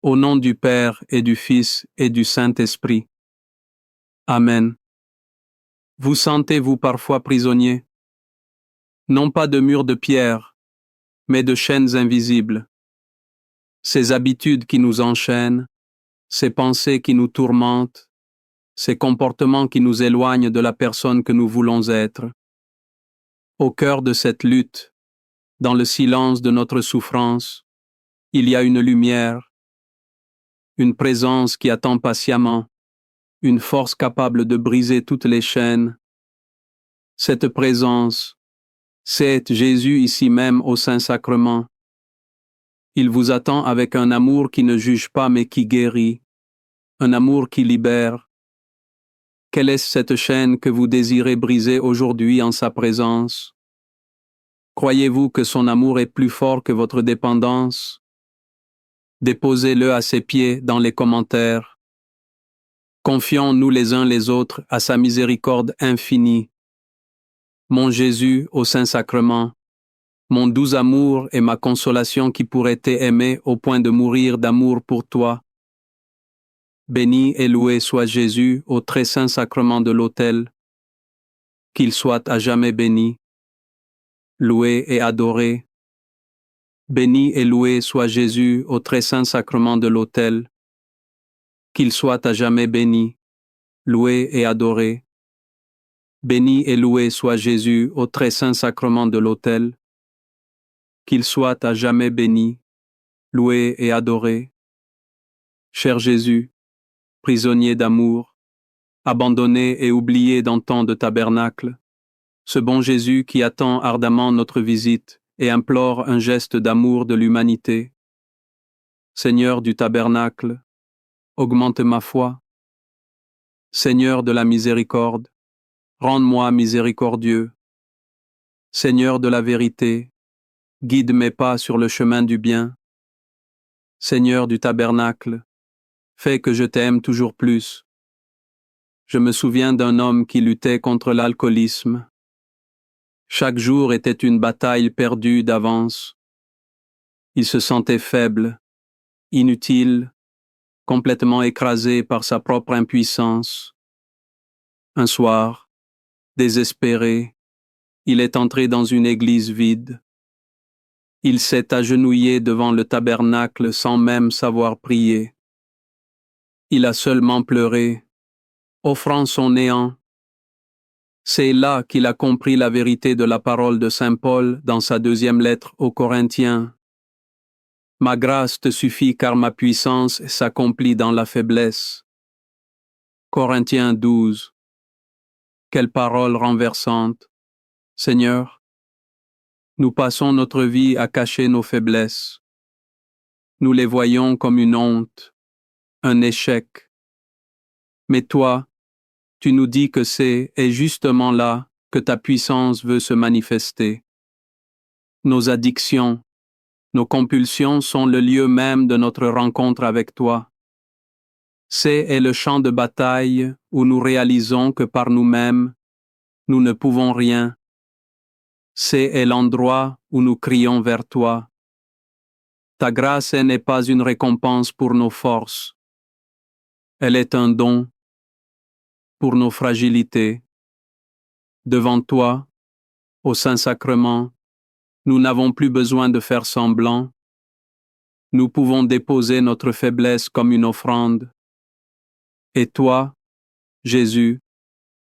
Au nom du Père et du Fils et du Saint-Esprit. Amen. Vous sentez-vous parfois prisonnier? Non pas de murs de pierre, mais de chaînes invisibles. Ces habitudes qui nous enchaînent, ces pensées qui nous tourmentent, ces comportements qui nous éloignent de la personne que nous voulons être. Au cœur de cette lutte, dans le silence de notre souffrance, il y a une lumière, une présence qui attend patiemment, une force capable de briser toutes les chaînes. Cette présence, c'est Jésus ici même au Saint-Sacrement. Il vous attend avec un amour qui ne juge pas mais qui guérit, un amour qui libère. Quelle est cette chaîne que vous désirez briser aujourd'hui en sa présence? Croyez-vous que son amour est plus fort que votre dépendance? Déposez-le à ses pieds dans les commentaires. Confions-nous les uns les autres à sa miséricorde infinie. Mon Jésus au Saint-Sacrement, mon doux amour et ma consolation qui pourrait t'aimer au point de mourir d'amour pour toi. Béni et loué soit Jésus au très saint sacrement de l'autel. Qu'il soit à jamais béni, loué et adoré. Béni et loué soit Jésus au très saint sacrement de l'autel. Qu'il soit à jamais béni, loué et adoré. Béni et loué soit Jésus au très saint sacrement de l'autel. Qu'il soit à jamais béni, loué et adoré. Cher Jésus, prisonnier d'amour, abandonné et oublié dans tant de tabernacles, ce bon Jésus qui attend ardemment notre visite et implore un geste d'amour de l'humanité. Seigneur du tabernacle, augmente ma foi. Seigneur de la miséricorde, rende-moi miséricordieux. Seigneur de la vérité, guide mes pas sur le chemin du bien. Seigneur du tabernacle, fais que je t'aime toujours plus. Je me souviens d'un homme qui luttait contre l'alcoolisme. Chaque jour était une bataille perdue d'avance. Il se sentait faible, inutile, complètement écrasé par sa propre impuissance. Un soir, désespéré, il est entré dans une église vide. Il s'est agenouillé devant le tabernacle sans même savoir prier. Il a seulement pleuré, offrant son néant. C'est là qu'il a compris la vérité de la parole de saint Paul dans sa deuxième lettre aux Corinthiens. Ma grâce te suffit car ma puissance s'accomplit dans la faiblesse. Corinthiens 12. Quelle parole renversante. Seigneur, nous passons notre vie à cacher nos faiblesses. Nous les voyons comme une honte, un échec. Mais toi, tu nous dis que c'est justement là que ta puissance veut se manifester. Nos addictions, nos compulsions sont le lieu même de notre rencontre avec toi. C'est le champ de bataille où nous réalisons que par nous-mêmes, nous ne pouvons rien. C'est l'endroit où nous crions vers toi. Ta grâce n'est pas une récompense pour nos forces. Elle est un don pour nos fragilités. Devant toi, au Saint-Sacrement, nous n'avons plus besoin de faire semblant. Nous pouvons déposer notre faiblesse comme une offrande. Et toi, Jésus,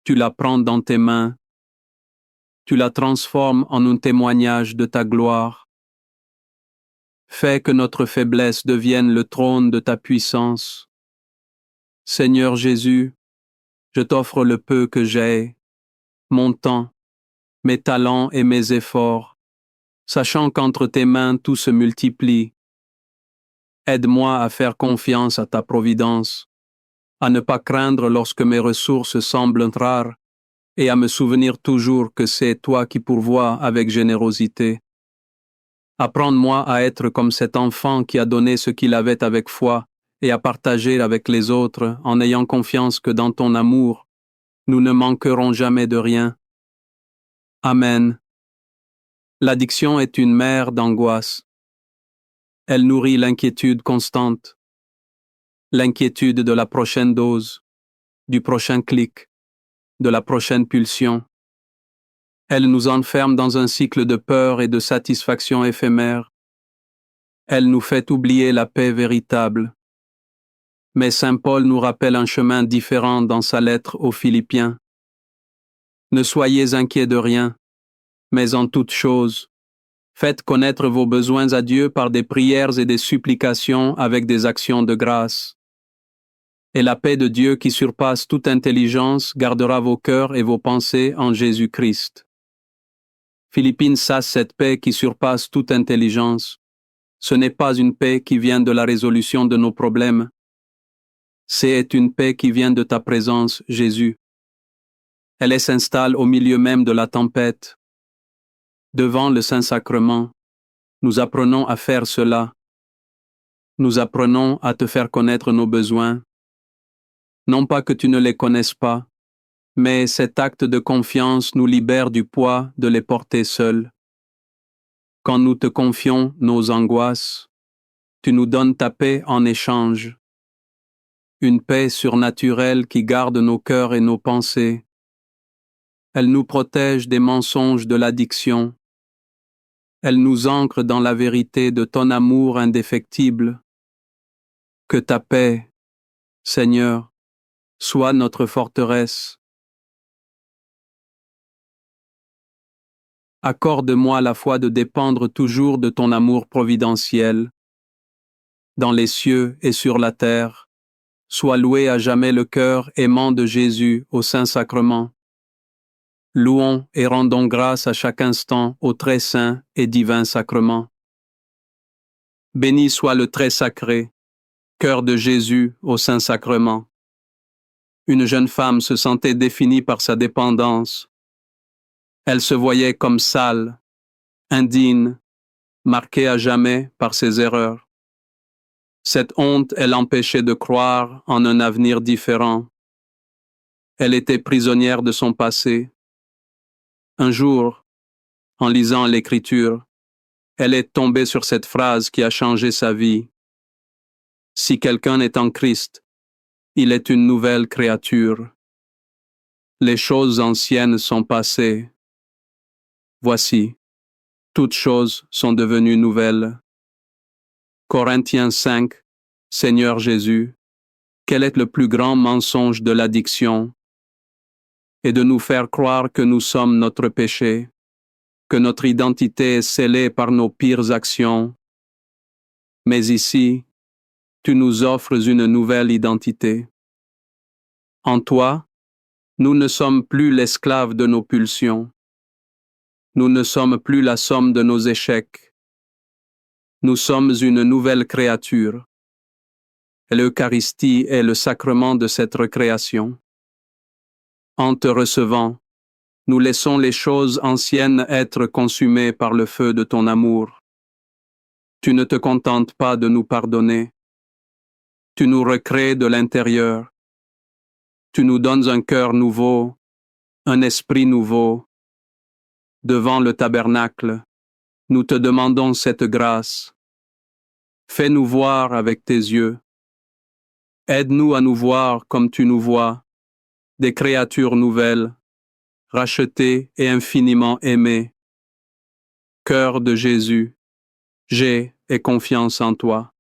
tu la prends dans tes mains. Tu la transformes en un témoignage de ta gloire. Fais que notre faiblesse devienne le trône de ta puissance. Seigneur Jésus, je t'offre le peu que j'ai, mon temps, mes talents et mes efforts, sachant qu'entre tes mains tout se multiplie. Aide-moi à faire confiance à ta providence, à ne pas craindre lorsque mes ressources semblent rares et à me souvenir toujours que c'est toi qui pourvois avec générosité. Apprends-moi à être comme cet enfant qui a donné ce qu'il avait avec foi et à partager avec les autres en ayant confiance que dans ton amour, nous ne manquerons jamais de rien. Amen. L'addiction est une mer d'angoisse. Elle nourrit l'inquiétude constante, l'inquiétude de la prochaine dose, du prochain clic, de la prochaine pulsion. Elle nous enferme dans un cycle de peur et de satisfaction éphémère. Elle nous fait oublier la paix véritable. Mais Saint Paul nous rappelle un chemin différent dans sa lettre aux Philippiens. Ne soyez inquiets de rien, mais en toute chose, faites connaître vos besoins à Dieu par des prières et des supplications avec des actions de grâce. Et la paix de Dieu qui surpasse toute intelligence gardera vos cœurs et vos pensées en Jésus-Christ. Philippines sache cette paix qui surpasse toute intelligence. Ce n'est pas une paix qui vient de la résolution de nos problèmes. C'est une paix qui vient de ta présence, Jésus. Elle s'installe au milieu même de la tempête. Devant le Saint-Sacrement, nous apprenons à faire cela. Nous apprenons à te faire connaître nos besoins. Non pas que tu ne les connaisses pas, mais cet acte de confiance nous libère du poids de les porter seuls. Quand nous te confions nos angoisses, tu nous donnes ta paix en échange. Une paix surnaturelle qui garde nos cœurs et nos pensées. Elle nous protège des mensonges de l'addiction. Elle nous ancre dans la vérité de ton amour indéfectible. Que ta paix, Seigneur, soit notre forteresse. Accorde-moi la foi de dépendre toujours de ton amour providentiel. Dans les cieux et sur la terre, sois loué à jamais le cœur aimant de Jésus au Saint-Sacrement. Louons et rendons grâce à chaque instant au très saint et divin sacrement. Béni soit le très sacré, cœur de Jésus au Saint-Sacrement. Une jeune femme se sentait définie par sa dépendance. Elle se voyait comme sale, indigne, marquée à jamais par ses erreurs. Cette honte, elle l'empêchait de croire en un avenir différent. Elle était prisonnière de son passé. Un jour, en lisant l'Écriture, elle est tombée sur cette phrase qui a changé sa vie. Si quelqu'un est en Christ, il est une nouvelle créature. Les choses anciennes sont passées. Voici, toutes choses sont devenues nouvelles. Corinthiens 5, Seigneur Jésus, quel est le plus grand mensonge de l'addiction? Et de nous faire croire que nous sommes notre péché, que notre identité est scellée par nos pires actions. Mais ici, tu nous offres une nouvelle identité. En toi, nous ne sommes plus l'esclave de nos pulsions. Nous ne sommes plus la somme de nos échecs. Nous sommes une nouvelle créature. L'Eucharistie est le sacrement de cette recréation. En te recevant, nous laissons les choses anciennes être consumées par le feu de ton amour. Tu ne te contentes pas de nous pardonner. Tu nous recrées de l'intérieur. Tu nous donnes un cœur nouveau, un esprit nouveau. Devant le tabernacle, nous te demandons cette grâce. Fais-nous voir avec tes yeux. Aide-nous à nous voir comme tu nous vois, des créatures nouvelles, rachetées et infiniment aimées. Cœur de Jésus, j'ai et confiance en toi.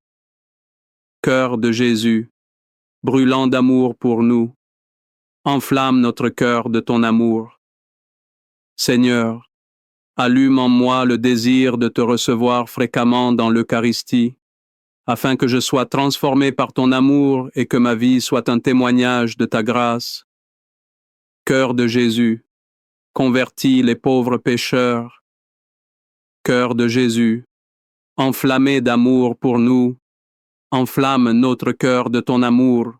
Cœur de Jésus, brûlant d'amour pour nous, enflamme notre cœur de ton amour. Seigneur, allume en moi le désir de te recevoir fréquemment dans l'Eucharistie, afin que je sois transformé par ton amour et que ma vie soit un témoignage de ta grâce. Cœur de Jésus, convertis les pauvres pécheurs. Cœur de Jésus, enflammé d'amour pour nous, enflamme notre cœur de ton amour.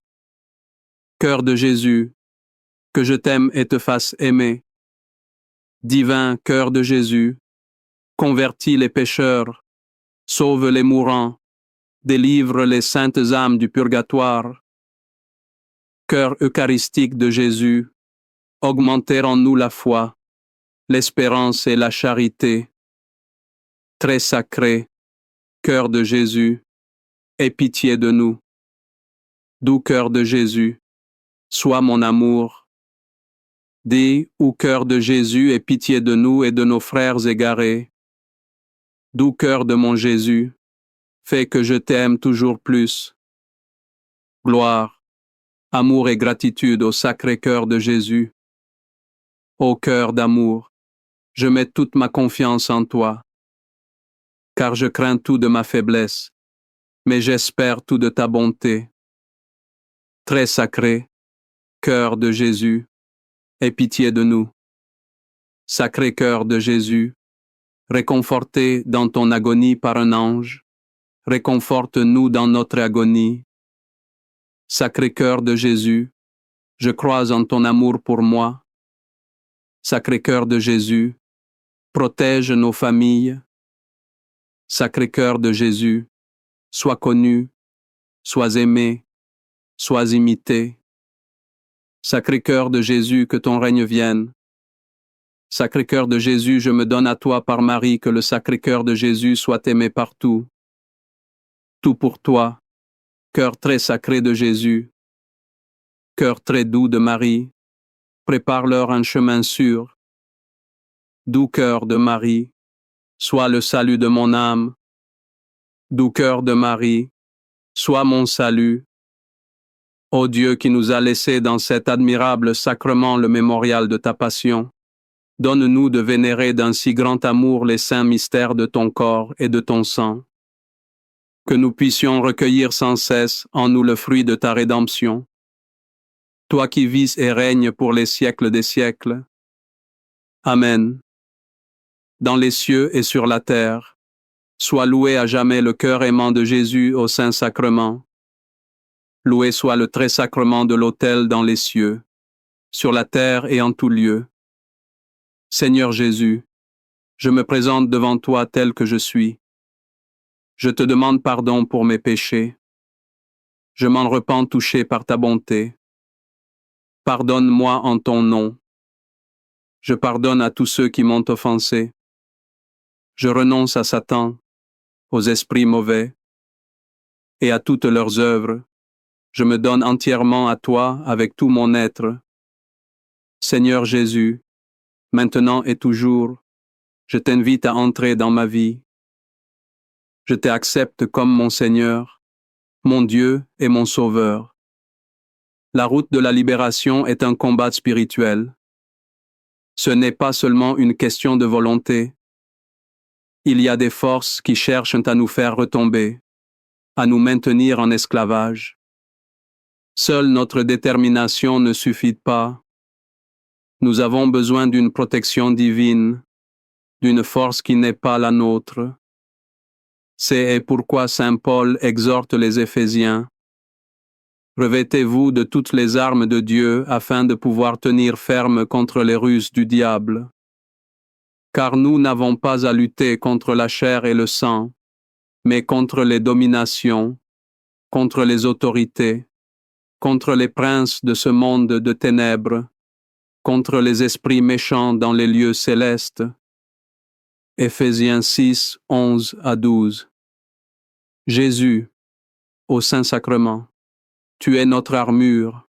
Cœur de Jésus, que je t'aime et te fasse aimer. Divin cœur de Jésus, convertis les pécheurs, sauve les mourants, délivre les saintes âmes du purgatoire. Cœur eucharistique de Jésus, augmentez en nous la foi, l'espérance et la charité. Très sacré, cœur de Jésus, aie pitié de nous. Doux cœur de Jésus, sois mon amour. Dis, ô cœur de Jésus, aie pitié de nous et de nos frères égarés. Doux cœur de mon Jésus, fais que je t'aime toujours plus. Gloire, amour et gratitude au sacré cœur de Jésus. Ô cœur d'amour, je mets toute ma confiance en toi, car je crains tout de ma faiblesse, mais j'espère tout de ta bonté. Très sacré, cœur de Jésus, aie pitié de nous. Sacré cœur de Jésus, réconforté dans ton agonie par un ange, réconforte-nous dans notre agonie. Sacré cœur de Jésus, je crois en ton amour pour moi. Sacré cœur de Jésus, protège nos familles. Sacré cœur de Jésus, sois connu, sois aimé, sois imité. Sacré cœur de Jésus, que ton règne vienne. Sacré cœur de Jésus, je me donne à toi par Marie, que le sacré cœur de Jésus soit aimé partout. Tout pour toi, cœur très sacré de Jésus. Cœur très doux de Marie, prépare-leur un chemin sûr. Doux cœur de Marie, sois le salut de mon âme. Doux cœur de Marie, sois mon salut. Ô Dieu qui nous a laissé dans cet admirable sacrement le mémorial de ta passion, donne-nous de vénérer d'un si grand amour les saints mystères de ton corps et de ton sang. Que nous puissions recueillir sans cesse en nous le fruit de ta rédemption. Toi qui vis et règnes pour les siècles des siècles. Amen. Dans les cieux et sur la terre, sois loué à jamais le cœur aimant de Jésus au Saint-Sacrement. Loué soit le très sacrement de l'autel dans les cieux, sur la terre et en tout lieu. Seigneur Jésus, je me présente devant toi tel que je suis. Je te demande pardon pour mes péchés. Je m'en repens touché par ta bonté. Pardonne-moi en ton nom. Je pardonne à tous ceux qui m'ont offensé. Je renonce à Satan, aux esprits mauvais, et à toutes leurs œuvres. Je me donne entièrement à toi avec tout mon être. Seigneur Jésus, maintenant et toujours, je t'invite à entrer dans ma vie. Je t'accepte comme mon Seigneur, mon Dieu et mon Sauveur. La route de la libération est un combat spirituel. Ce n'est pas seulement une question de volonté. Il y a des forces qui cherchent à nous faire retomber, à nous maintenir en esclavage. Seule notre détermination ne suffit pas. Nous avons besoin d'une protection divine, d'une force qui n'est pas la nôtre. C'est pourquoi saint Paul exhorte les Éphésiens. Revêtez-vous de toutes les armes de Dieu afin de pouvoir tenir ferme contre les ruses du diable. Car nous n'avons pas à lutter contre la chair et le sang, mais contre les dominations, contre les autorités, contre les princes de ce monde de ténèbres, contre les esprits méchants dans les lieux célestes. Éphésiens 6, 11 à 12. Jésus, au Saint-Sacrement, tu es notre armure.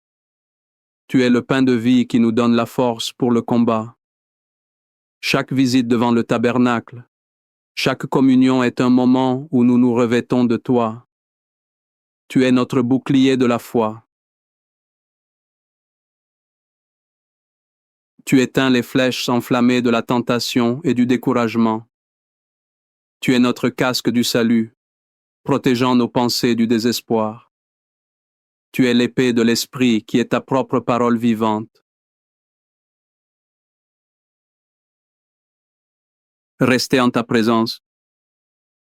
Tu es le pain de vie qui nous donne la force pour le combat. Chaque visite devant le tabernacle, chaque communion est un moment où nous nous revêtons de toi. Tu es notre bouclier de la foi. Tu éteins les flèches enflammées de la tentation et du découragement. Tu es notre casque du salut, protégeant nos pensées du désespoir. Tu es l'épée de l'esprit qui est ta propre parole vivante. Rester en ta présence.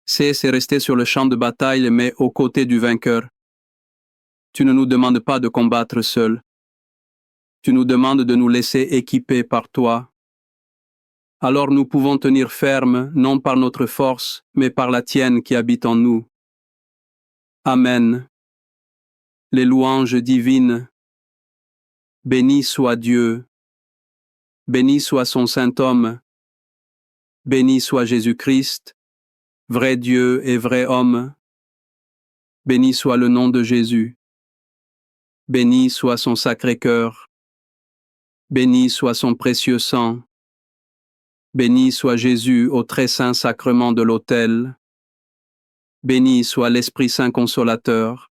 C'est rester sur le champ de bataille, mais aux côtés du vainqueur. Tu ne nous demandes pas de combattre seuls. Tu nous demandes de nous laisser équiper par toi. Alors nous pouvons tenir ferme, non par notre force, mais par la tienne qui habite en nous. Amen. Les louanges divines. Béni soit Dieu. Béni soit son saint homme. Béni soit Jésus-Christ, vrai Dieu et vrai homme. Béni soit le nom de Jésus. Béni soit son sacré cœur. Béni soit son précieux sang. Béni soit Jésus au très saint sacrement de l'autel. Béni soit l'Esprit Saint consolateur.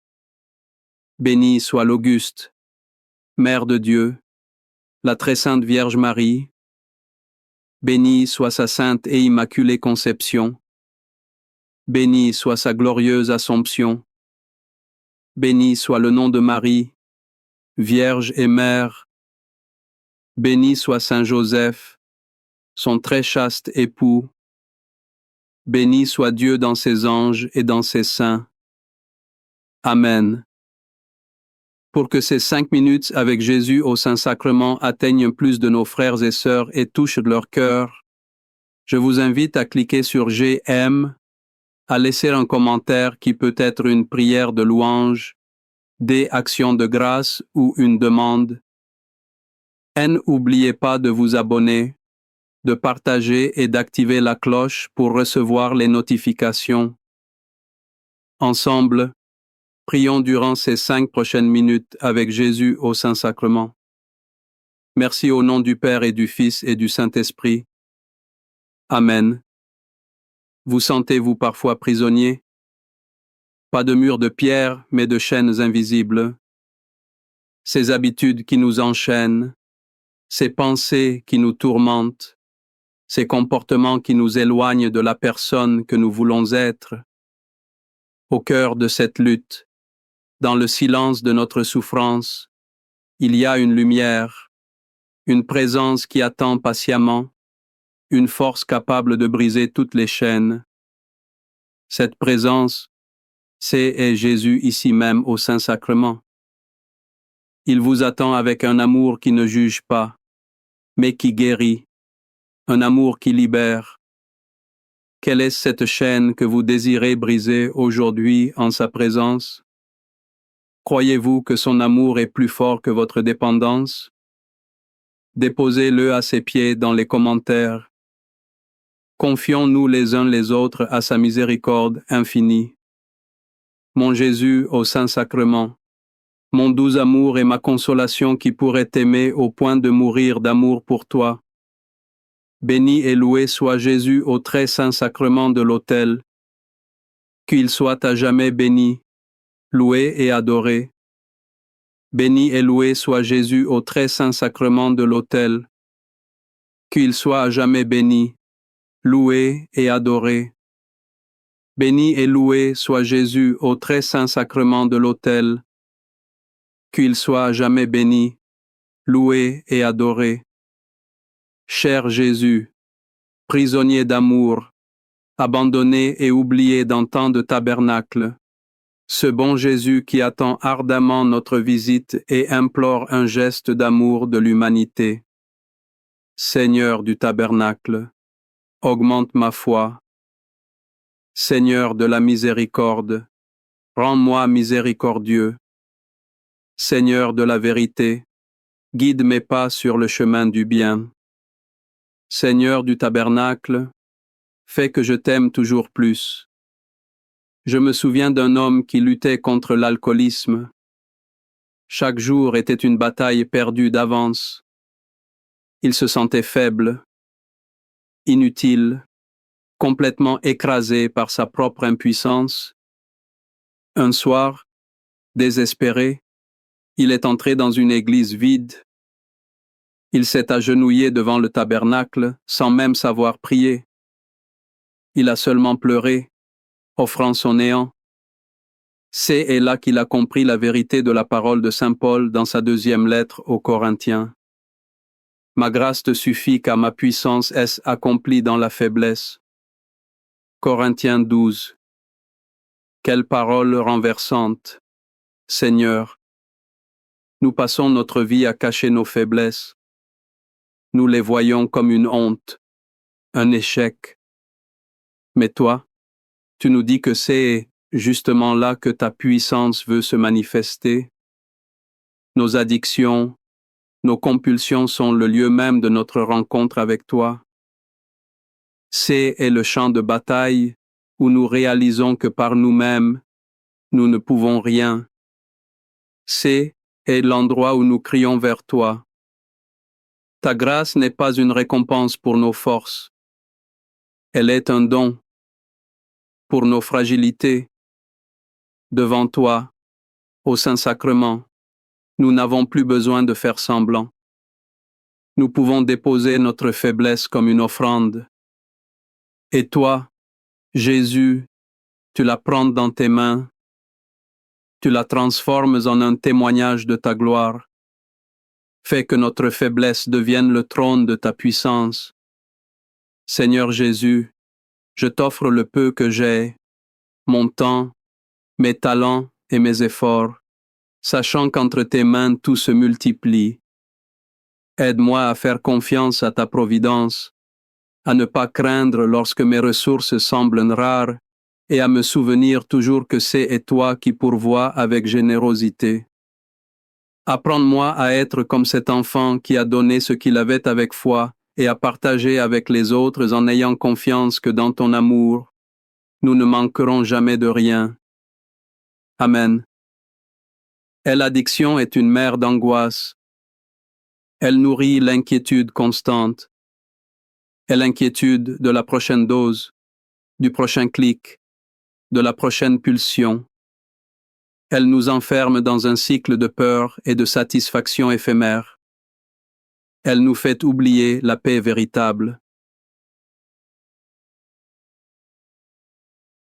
Béni soit l'Auguste, Mère de Dieu, la très sainte Vierge Marie. Béni soit sa sainte et immaculée conception. Béni soit sa glorieuse Assomption. Béni soit le nom de Marie, Vierge et Mère. Béni soit Saint Joseph, son très chaste époux. Béni soit Dieu dans ses anges et dans ses saints. Amen. Pour que ces 5 minutes avec Jésus au Saint-Sacrement atteignent plus de nos frères et sœurs et touchent leur cœur, je vous invite à cliquer sur j'aime, à laisser un commentaire qui peut être une prière de louange, des actions de grâce ou une demande. Et n'oubliez pas de vous abonner, de partager et d'activer la cloche pour recevoir les notifications. Ensemble, prions durant ces 5 prochaines minutes avec Jésus au Saint-Sacrement. Merci au nom du Père et du Fils et du Saint-Esprit. Amen. Vous sentez-vous parfois prisonnier? Pas de murs de pierre, mais de chaînes invisibles. Ces habitudes qui nous enchaînent, ces pensées qui nous tourmentent, ces comportements qui nous éloignent de la personne que nous voulons être. Au cœur de cette lutte, dans le silence de notre souffrance, il y a une lumière, une présence qui attend patiemment, une force capable de briser toutes les chaînes. Cette présence, c'est Jésus ici même au Saint-Sacrement. Il vous attend avec un amour qui ne juge pas, mais qui guérit, un amour qui libère. Quelle est cette chaîne que vous désirez briser aujourd'hui en sa présence? Croyez-vous que son amour est plus fort que votre dépendance? Déposez-le à ses pieds dans les commentaires. Confions-nous les uns les autres à sa miséricorde infinie. Mon Jésus au Saint-Sacrement, mon doux amour et ma consolation qui pourrait t'aimer au point de mourir d'amour pour toi. Béni et loué soit Jésus au très saint sacrement de l'autel. Qu'il soit à jamais béni, loué et adoré. Béni et loué soit Jésus au très saint sacrement de l'autel. Qu'il soit à jamais béni, loué et adoré. Béni et loué soit Jésus au très saint sacrement de l'autel. Qu'il soit à jamais béni, loué et adoré. Cher Jésus, prisonnier d'amour, abandonné et oublié dans tant de tabernacles, ce bon Jésus qui attend ardemment notre visite et implore un geste d'amour de l'humanité. Seigneur du tabernacle, augmente ma foi. Seigneur de la miséricorde, rends-moi miséricordieux. Seigneur de la vérité, guide mes pas sur le chemin du bien. Seigneur du tabernacle, fais que je t'aime toujours plus. Je me souviens d'un homme qui luttait contre l'alcoolisme. Chaque jour était une bataille perdue d'avance. Il se sentait faible, inutile, complètement écrasé par sa propre impuissance. Un soir, désespéré, il est entré dans une église vide. Il s'est agenouillé devant le tabernacle sans même savoir prier. Il a seulement pleuré, offrant son néant. C'est là qu'il a compris la vérité de la parole de saint Paul dans sa 2e lettre aux Corinthiens. Ma grâce te suffit car ma puissance est accomplie dans la faiblesse. Corinthiens 12. Quelle parole renversante, Seigneur. Nous passons notre vie à cacher nos faiblesses. Nous les voyons comme une honte, un échec. Mais toi, tu nous dis que c'est justement là que ta puissance veut se manifester. Nos addictions, nos compulsions sont le lieu même de notre rencontre avec toi. C'est le champ de bataille où nous réalisons que par nous-mêmes, nous ne pouvons rien. C'est est l'endroit où nous crions vers toi. Ta grâce n'est pas une récompense pour nos forces. Elle est un don pour nos fragilités. Devant toi, au Saint-Sacrement, nous n'avons plus besoin de faire semblant. Nous pouvons déposer notre faiblesse comme une offrande. Et toi, Jésus, tu la prends dans tes mains, tu la transformes en un témoignage de ta gloire. Fais que notre faiblesse devienne le trône de ta puissance. Seigneur Jésus, je t'offre le peu que j'ai, mon temps, mes talents et mes efforts, sachant qu'entre tes mains tout se multiplie. Aide-moi à faire confiance à ta providence, à ne pas craindre lorsque mes ressources semblent rares et à me souvenir toujours que c'est toi qui pourvois avec générosité. Apprends-moi à être comme cet enfant qui a donné ce qu'il avait avec foi et à partager avec les autres en ayant confiance que dans ton amour, nous ne manquerons jamais de rien. Amen. L'addiction est une mer d'angoisse. Elle nourrit l'inquiétude constante. Et l'inquiétude de la prochaine dose, du prochain clic, de la prochaine pulsion. Elle nous enferme dans un cycle de peur et de satisfaction éphémère. Elle nous fait oublier la paix véritable.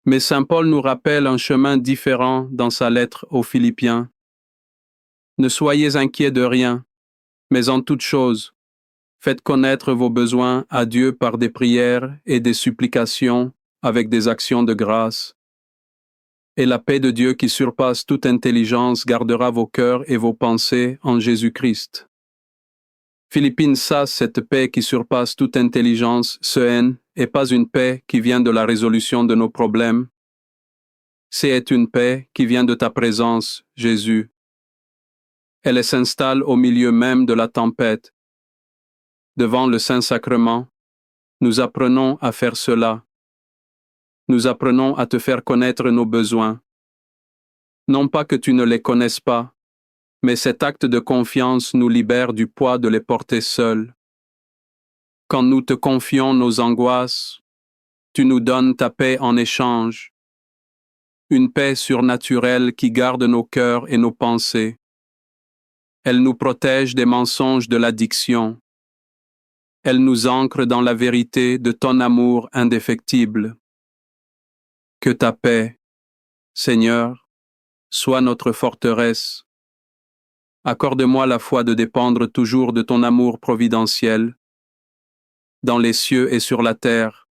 Mais Saint Paul nous rappelle un chemin différent dans sa lettre aux Philippiens. Ne soyez inquiets de rien, mais en toute chose, faites connaître vos besoins à Dieu par des prières et des supplications avec des actions de grâce. Et la paix de Dieu qui surpasse toute intelligence gardera vos cœurs et vos pensées en Jésus-Christ. Philippines sache cette paix qui surpasse toute intelligence, sereine, et pas une paix qui vient de la résolution de nos problèmes. C'est une paix qui vient de ta présence, Jésus. Elle s'installe au milieu même de la tempête. Devant le Saint-Sacrement, nous apprenons à faire cela. Nous apprenons à te faire connaître nos besoins. Non pas que tu ne les connaisses pas, mais cet acte de confiance nous libère du poids de les porter seuls. Quand nous te confions nos angoisses, tu nous donnes ta paix en échange, une paix surnaturelle qui garde nos cœurs et nos pensées. Elle nous protège des mensonges de l'addiction. Elle nous ancre dans la vérité de ton amour indéfectible. Que ta paix, Seigneur, soit notre forteresse. Accorde-moi la foi de dépendre toujours de ton amour providentiel. Dans les cieux et sur la terre,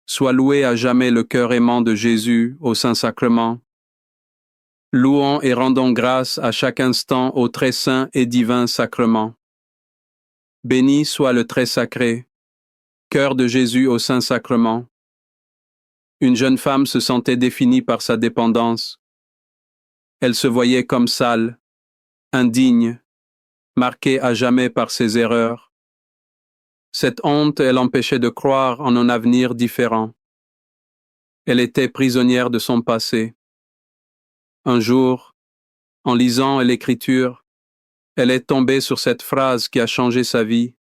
sois loué à jamais le cœur aimant de Jésus au Saint-Sacrement. Louons et rendons grâce à chaque instant au très saint et divin sacrement. Béni soit le très sacré, cœur de Jésus au Saint-Sacrement. Une jeune femme se sentait définie par sa dépendance. Elle se voyait comme sale, indigne, marquée à jamais par ses erreurs. Cette honte l'empêchait de croire en un avenir différent. Elle était prisonnière de son passé. Un jour, en lisant l'Écriture, elle est tombée sur cette phrase qui a changé sa vie.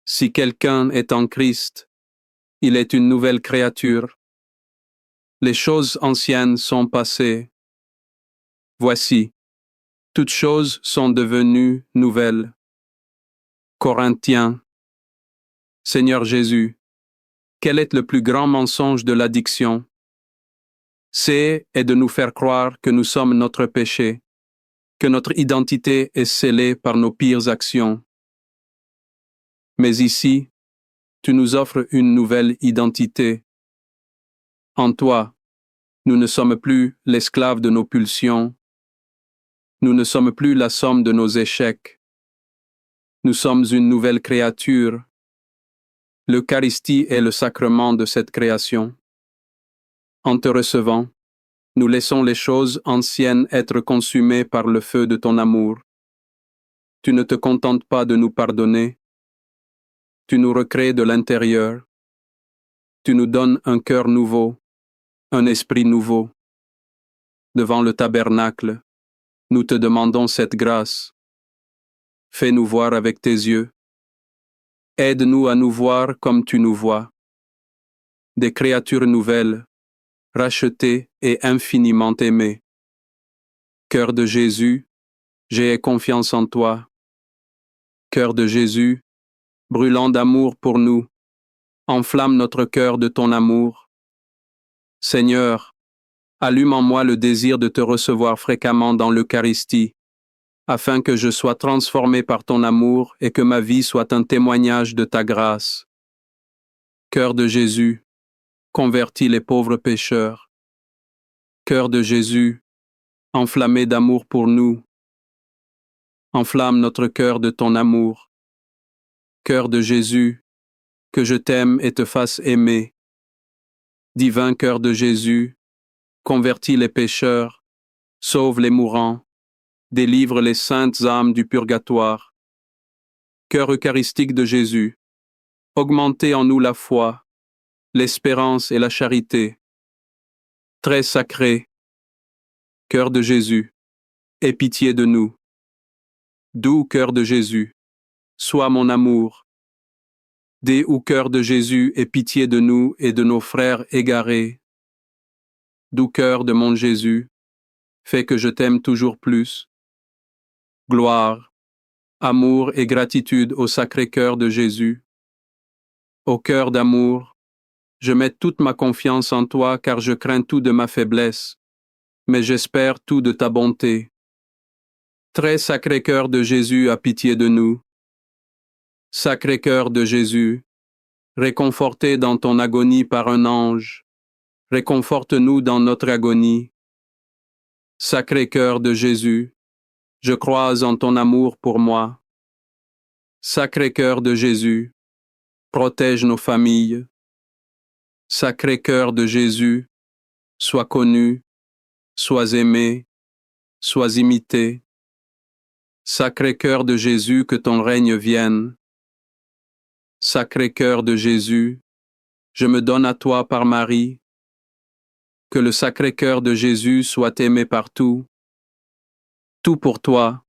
Si quelqu'un est en Christ, il est une nouvelle créature. Les choses anciennes sont passées. Voici, toutes choses sont devenues nouvelles. Corinthiens. Seigneur Jésus, quel est le plus grand mensonge de l'addiction? C'est de nous faire croire que nous sommes notre péché, que notre identité est scellée par nos pires actions. Mais ici, tu nous offres une nouvelle identité. En toi, nous ne sommes plus l'esclave de nos pulsions. Nous ne sommes plus la somme de nos échecs. Nous sommes une nouvelle créature. L'Eucharistie est le sacrement de cette création. En te recevant, nous laissons les choses anciennes être consumées par le feu de ton amour. Tu ne te contentes pas de nous pardonner. Tu nous recrées de l'intérieur. Tu nous donnes un cœur nouveau, un esprit nouveau. Devant le tabernacle, Nous te demandons cette grâce. Fais-nous voir avec tes yeux. Aide-nous à nous voir comme tu nous vois. Des créatures nouvelles, rachetées et infiniment aimées. Cœur de Jésus, j'ai confiance en toi. Cœur de Jésus, brûlant d'amour pour nous, enflamme notre cœur de ton amour. Seigneur, allume en moi le désir de te recevoir fréquemment dans l'Eucharistie, afin que je sois transformé par ton amour et que ma vie soit un témoignage de ta grâce. Cœur de Jésus, convertis les pauvres pécheurs. Cœur de Jésus, enflammé d'amour pour nous, enflamme notre cœur de ton amour. Cœur de Jésus, que je t'aime et te fasse aimer. Divin cœur de Jésus, convertis les pécheurs, sauve les mourants, délivre les saintes âmes du purgatoire. Cœur eucharistique de Jésus, augmentez en nous la foi, l'espérance et la charité. Très sacré, cœur de Jésus, aie pitié de nous. Doux cœur de Jésus, sois mon amour. Dès où cœur de Jésus, aie pitié de nous et de nos frères égarés. Doux cœur de mon Jésus, fais que je t'aime toujours plus. Gloire, amour et gratitude au sacré cœur de Jésus. Ô cœur d'amour, je mets toute ma confiance en toi car je crains tout de ma faiblesse, mais j'espère tout de ta bonté. Très sacré cœur de Jésus, a pitié de nous. Sacré cœur de Jésus, réconforté dans ton agonie par un ange, réconforte-nous dans notre agonie. Sacré cœur de Jésus, je crois en ton amour pour moi. Sacré cœur de Jésus, protège nos familles. Sacré cœur de Jésus, sois connu, sois aimé, sois imité. Sacré cœur de Jésus, que ton règne vienne. Sacré cœur de Jésus, je me donne à toi par Marie. Que le sacré cœur de Jésus soit aimé partout. Tout pour toi,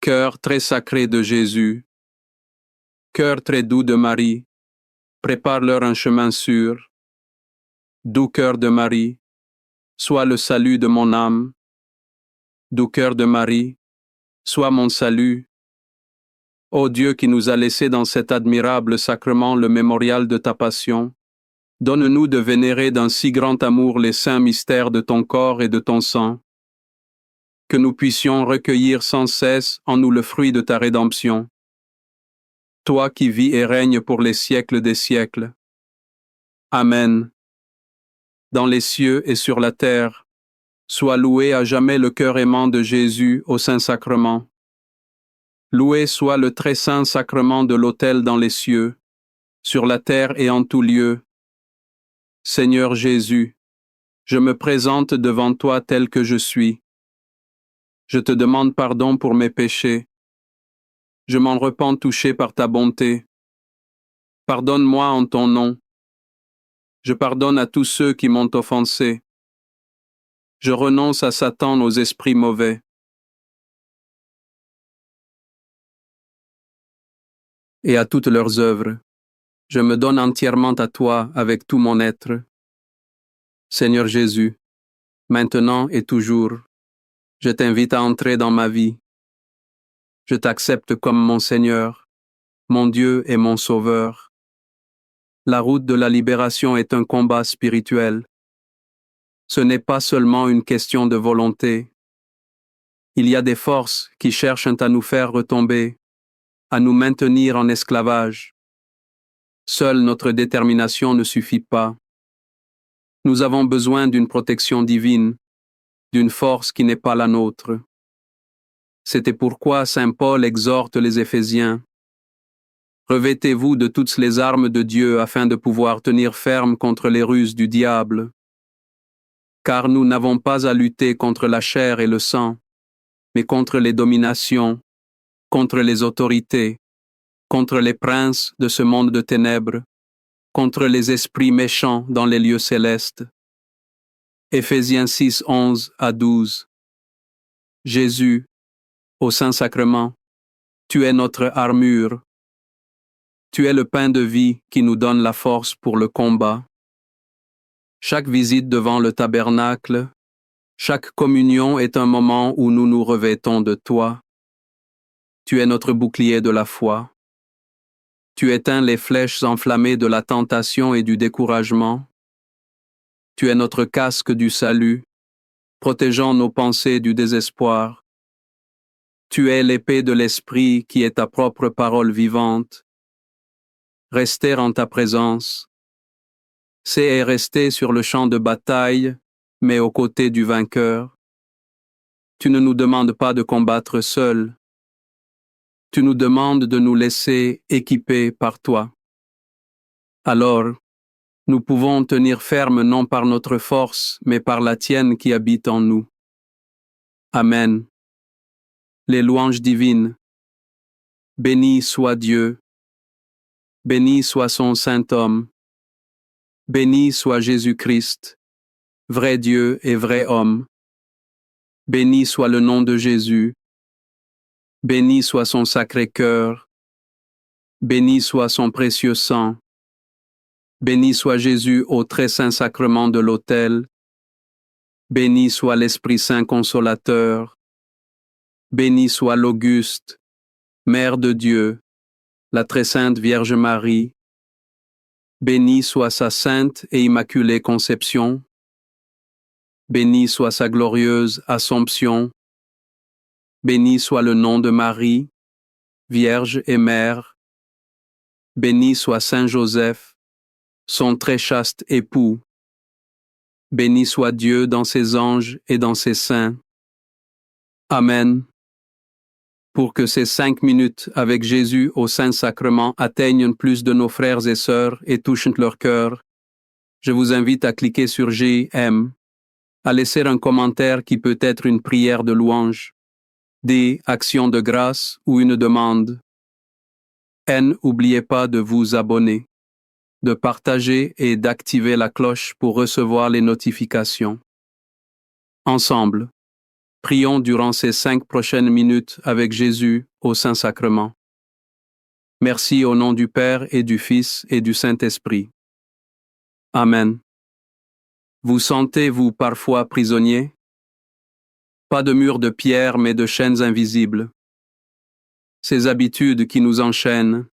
cœur très sacré de Jésus. Cœur très doux de Marie, prépare-leur un chemin sûr. Doux cœur de Marie, sois le salut de mon âme. Doux cœur de Marie, sois mon salut. Ô Dieu qui nous a laissé dans cet admirable sacrement le mémorial de ta passion, donne-nous de vénérer d'un si grand amour les saints mystères de ton corps et de ton sang, que nous puissions recueillir sans cesse en nous le fruit de ta rédemption. Toi qui vis et règnes pour les siècles des siècles. Amen. Dans les cieux et sur la terre, sois loué à jamais le cœur aimant de Jésus au Saint-Sacrement. Loué soit le très saint sacrement de l'autel dans les cieux, sur la terre et en tout lieu. Seigneur Jésus, je me présente devant toi tel que je suis. Je te demande pardon pour mes péchés. Je m'en repens touché par ta bonté. Pardonne-moi en ton nom. Je pardonne à tous ceux qui m'ont offensé. Je renonce à Satan aux esprits mauvais. Et à toutes leurs œuvres. Je me donne entièrement à toi avec tout mon être. Seigneur Jésus, maintenant et toujours, je t'invite à entrer dans ma vie. Je t'accepte comme mon Seigneur, mon Dieu et mon Sauveur. La route de la libération est un combat spirituel. Ce n'est pas seulement une question de volonté. Il y a des forces qui cherchent à nous faire retomber, à nous maintenir en esclavage. Seule notre détermination ne suffit pas. Nous avons besoin d'une protection divine, d'une force qui n'est pas la nôtre. C'était pourquoi Saint Paul exhorte les Éphésiens. Revêtez-vous de toutes les armes de Dieu afin de pouvoir tenir ferme contre les ruses du diable. Car nous n'avons pas à lutter contre la chair et le sang, mais contre les dominations, contre les autorités, contre les princes de ce monde de ténèbres, contre les esprits méchants dans les lieux célestes. Éphésiens 6, 11 à 12. Jésus, au Saint-Sacrement, tu es notre armure. Tu es le pain de vie qui nous donne la force pour le combat. Chaque visite devant le tabernacle, chaque communion est un moment où nous nous revêtons de toi. Tu es notre bouclier de la foi. Tu éteins les flèches enflammées de la tentation et du découragement. Tu es notre casque du salut, protégeant nos pensées du désespoir. Tu es l'épée de l'esprit qui est ta propre parole vivante. Rester en ta présence, c'est rester sur le champ de bataille, mais aux côtés du vainqueur. Tu ne nous demandes pas de combattre seuls. Tu nous demandes de nous laisser équiper par toi. Alors, nous pouvons tenir ferme non par notre force, mais par la tienne qui habite en nous. Amen. Les louanges divines. Béni soit Dieu. Béni soit son saint homme. Béni soit Jésus-Christ, vrai Dieu et vrai homme. Béni soit le nom de Jésus. Béni soit son sacré cœur. Béni soit son précieux sang. Béni soit Jésus au très saint sacrement de l'autel. Béni soit l'Esprit Saint consolateur. Béni soit l'Auguste, Mère de Dieu, la très sainte Vierge Marie. Béni soit sa sainte et immaculée conception. Béni soit sa glorieuse Assomption. Béni soit le nom de Marie, Vierge et Mère. Béni soit Saint Joseph, son très chaste époux. Béni soit Dieu dans ses anges et dans ses saints. Amen. Pour que ces 5 minutes avec Jésus au Saint-Sacrement atteignent plus de nos frères et sœurs et touchent leur cœur, je vous invite à cliquer sur j'aime, à laisser un commentaire qui peut être une prière de louange, des actions de grâce ou une demande. N'oubliez pas de vous abonner, de partager et d'activer la cloche pour recevoir les notifications. Ensemble, prions durant ces 5 prochaines minutes avec Jésus au Saint-Sacrement. Merci au nom du Père et du Fils et du Saint-Esprit. Amen. Vous sentez-vous parfois prisonnier? Pas de murs de pierre mais de chaînes invisibles. Ces habitudes qui nous enchaînent,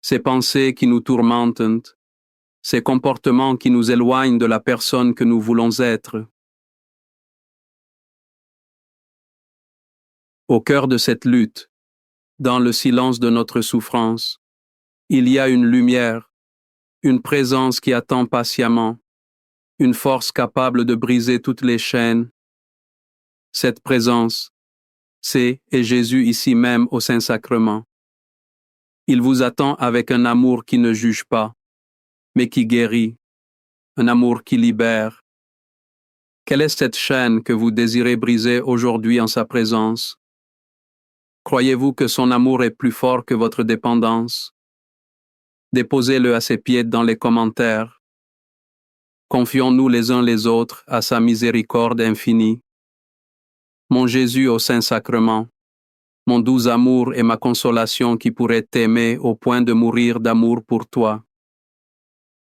ces pensées qui nous tourmentent, ces comportements qui nous éloignent de la personne que nous voulons être. Au cœur de cette lutte, dans le silence de notre souffrance, il y a une lumière, une présence qui attend patiemment, une force capable de briser toutes les chaînes. Cette présence, c'est Jésus ici même au Saint-Sacrement. Il vous attend avec un amour qui ne juge pas, mais qui guérit, un amour qui libère. Quelle est cette chaîne que vous désirez briser aujourd'hui en sa présence? Croyez-vous que son amour est plus fort que votre dépendance? Déposez-le à ses pieds dans les commentaires. Confions-nous les uns les autres à sa miséricorde infinie. Mon Jésus au Saint-Sacrement, mon doux amour et ma consolation qui pourrait t'aimer au point de mourir d'amour pour toi.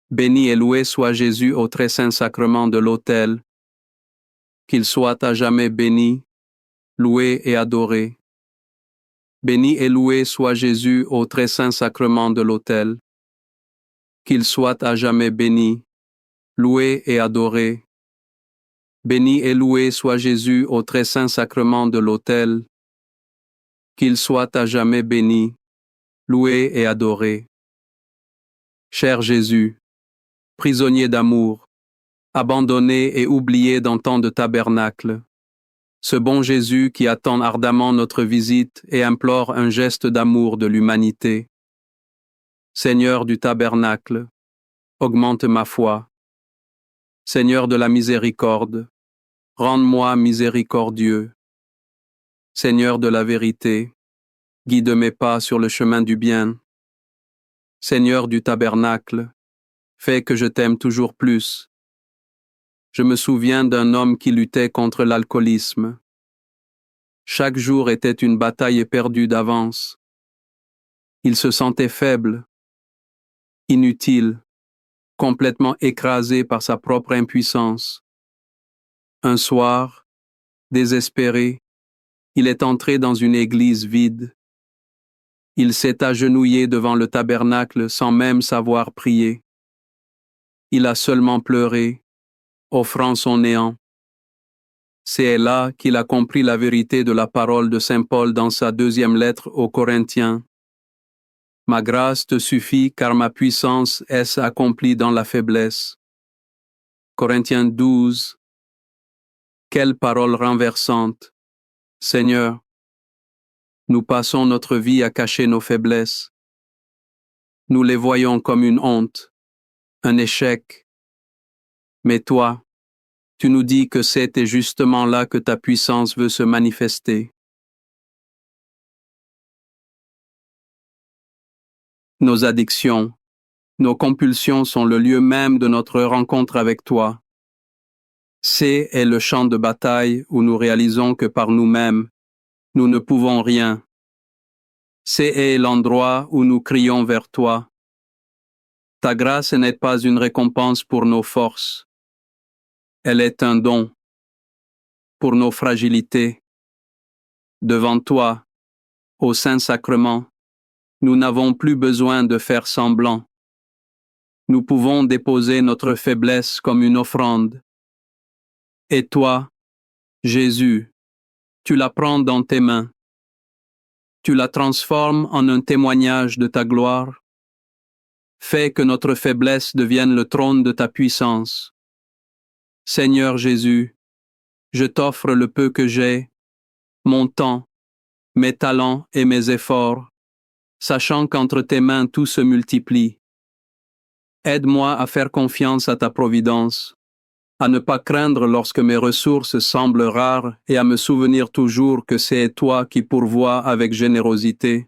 Béni et loué soit Jésus au très saint sacrement de l'autel. Qu'il soit à jamais béni, loué et adoré. Béni et loué soit Jésus au très saint sacrement de l'autel. Qu'il soit à jamais béni, loué et adoré. Béni et loué soit Jésus au très saint sacrement de l'autel. Qu'il soit à jamais béni, loué et adoré. Cher Jésus, prisonnier d'amour, abandonné et oublié dans tant de tabernacles, ce bon Jésus qui attend ardemment notre visite et implore un geste d'amour de l'humanité. Seigneur du tabernacle, augmente ma foi. Seigneur de la miséricorde, rende-moi miséricordieux. Seigneur de la vérité, guide mes pas sur le chemin du bien. Seigneur du tabernacle, fais que je t'aime toujours plus. Je me souviens d'un homme qui luttait contre l'alcoolisme. Chaque jour était une bataille perdue d'avance. Il se sentait faible, inutile, complètement écrasé par sa propre impuissance. Un soir, désespéré, il est entré dans une église vide. Il s'est agenouillé devant le tabernacle sans même savoir prier. Il a seulement pleuré, offrant son néant. C'est là qu'il a compris la vérité de la parole de Saint Paul dans sa deuxième lettre aux Corinthiens. Ma grâce te suffit car ma puissance est accomplie dans la faiblesse. Corinthiens 12. Quelle parole renversante. Seigneur, nous passons notre vie à cacher nos faiblesses. Nous les voyons comme une honte, un échec. Mais toi, tu nous dis que c'est justement là que ta puissance veut se manifester. Nos addictions, nos compulsions sont le lieu même de notre rencontre avec toi. C'est le champ de bataille où nous réalisons que par nous-mêmes, nous ne pouvons rien. C'est l'endroit où nous crions vers toi. Ta grâce n'est pas une récompense pour nos forces. Elle est un don pour nos fragilités. Devant toi, au Saint-Sacrement, nous n'avons plus besoin de faire semblant. Nous pouvons déposer notre faiblesse comme une offrande. Et toi, Jésus, tu la prends dans tes mains. Tu la transformes en un témoignage de ta gloire. Fais que notre faiblesse devienne le trône de ta puissance. Seigneur Jésus, je t'offre le peu que j'ai, mon temps, mes talents et mes efforts, sachant qu'entre tes mains tout se multiplie. Aide-moi à faire confiance à ta providence, à ne pas craindre lorsque mes ressources semblent rares et à me souvenir toujours que c'est toi qui pourvois avec générosité.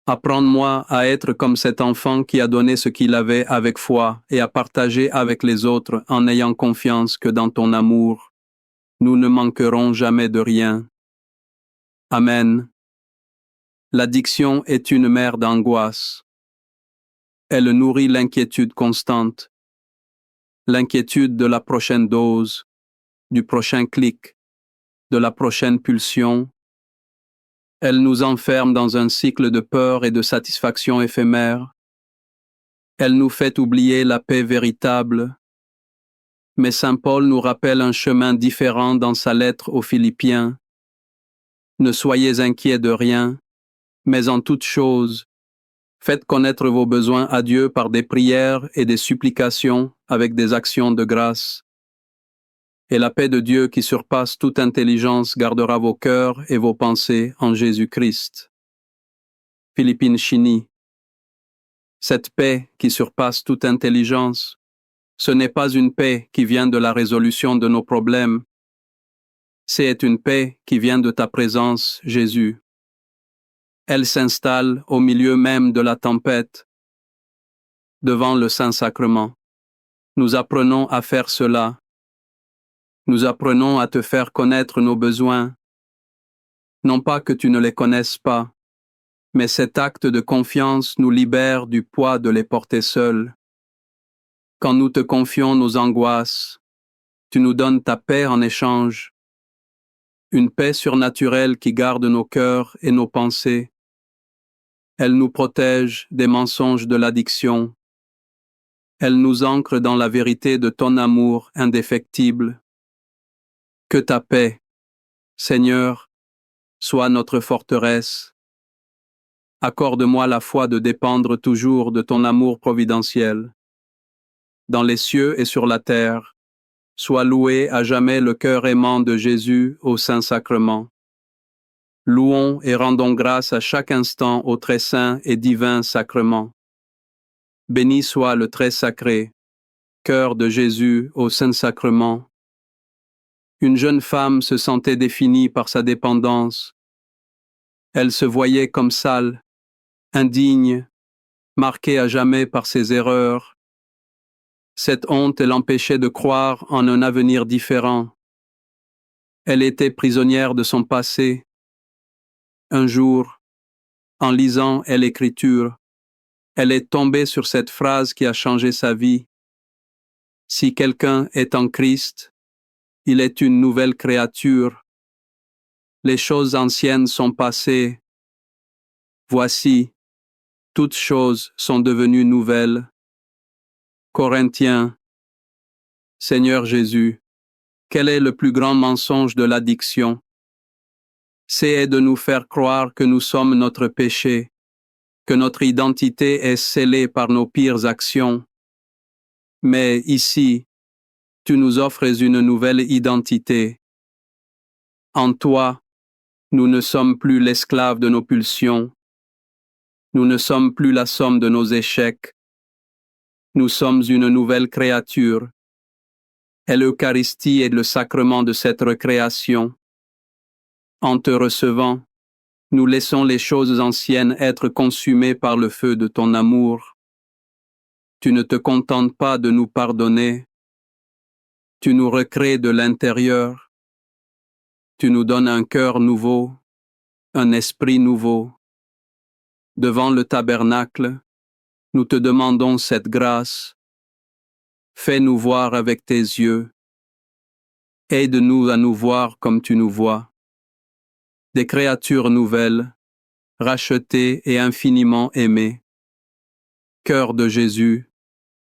Apprends-moi à être comme cet enfant qui a donné ce qu'il avait avec foi et à partager avec les autres en ayant confiance que dans ton amour, nous ne manquerons jamais de rien. Amen. L'addiction est une mer d'angoisse. Elle nourrit l'inquiétude constante. L'inquiétude de la prochaine dose, du prochain clic, de la prochaine pulsion. Elle nous enferme dans un cycle de peur et de satisfaction éphémère. Elle nous fait oublier la paix véritable. Mais Saint Paul nous rappelle un chemin différent dans sa lettre aux Philippiens. Ne soyez inquiets de rien, mais en toute chose, faites connaître vos besoins à Dieu par des prières et des supplications avec des actions de grâce. Et la paix de Dieu qui surpasse toute intelligence gardera vos cœurs et vos pensées en Jésus-Christ. Philippine Chini. Cette paix qui surpasse toute intelligence, ce n'est pas une paix qui vient de la résolution de nos problèmes. C'est une paix qui vient de ta présence, Jésus. Elle s'installe au milieu même de la tempête, devant le Saint-Sacrement. Nous apprenons à faire cela. Nous apprenons à te faire connaître nos besoins. Non pas que tu ne les connaisses pas, mais cet acte de confiance nous libère du poids de les porter seuls. Quand nous te confions nos angoisses, tu nous donnes ta paix en échange. Une paix surnaturelle qui garde nos cœurs et nos pensées. Elle nous protège des mensonges de l'addiction. Elle nous ancre dans la vérité de ton amour indéfectible. Que ta paix, Seigneur, soit notre forteresse. Accorde-moi la foi de dépendre toujours de ton amour providentiel. Dans les cieux et sur la terre, sois loué à jamais le cœur aimant de Jésus au Saint-Sacrement. Louons et rendons grâce à chaque instant au très saint et divin sacrement. Béni soit le très sacré, cœur de Jésus au Saint-Sacrement. Une jeune femme se sentait définie par sa dépendance. Elle se voyait comme sale, indigne, marquée à jamais par ses erreurs. Cette honte l'empêchait de croire en un avenir différent. Elle était prisonnière de son passé. Un jour, en lisant l'Écriture, elle est tombée sur cette phrase qui a changé sa vie. Si quelqu'un est en Christ, il est une nouvelle créature. Les choses anciennes sont passées. Voici, toutes choses sont devenues nouvelles. Corinthiens. Seigneur Jésus, quel est le plus grand mensonge de l'addiction? C'est de nous faire croire que nous sommes notre péché, que notre identité est scellée par nos pires actions. Mais ici, tu nous offres une nouvelle identité. En toi, nous ne sommes plus l'esclave de nos pulsions. Nous ne sommes plus la somme de nos échecs. Nous sommes une nouvelle créature. Et l'Eucharistie est le sacrement de cette recréation. En te recevant, nous laissons les choses anciennes être consumées par le feu de ton amour. Tu ne te contentes pas de nous pardonner. Tu nous recrées de l'intérieur. Tu nous donnes un cœur nouveau, un esprit nouveau. Devant le tabernacle, nous te demandons cette grâce. Fais-nous voir avec tes yeux. Aide-nous à nous voir comme tu nous vois. Des créatures nouvelles, rachetées et infiniment aimées. Cœur de Jésus,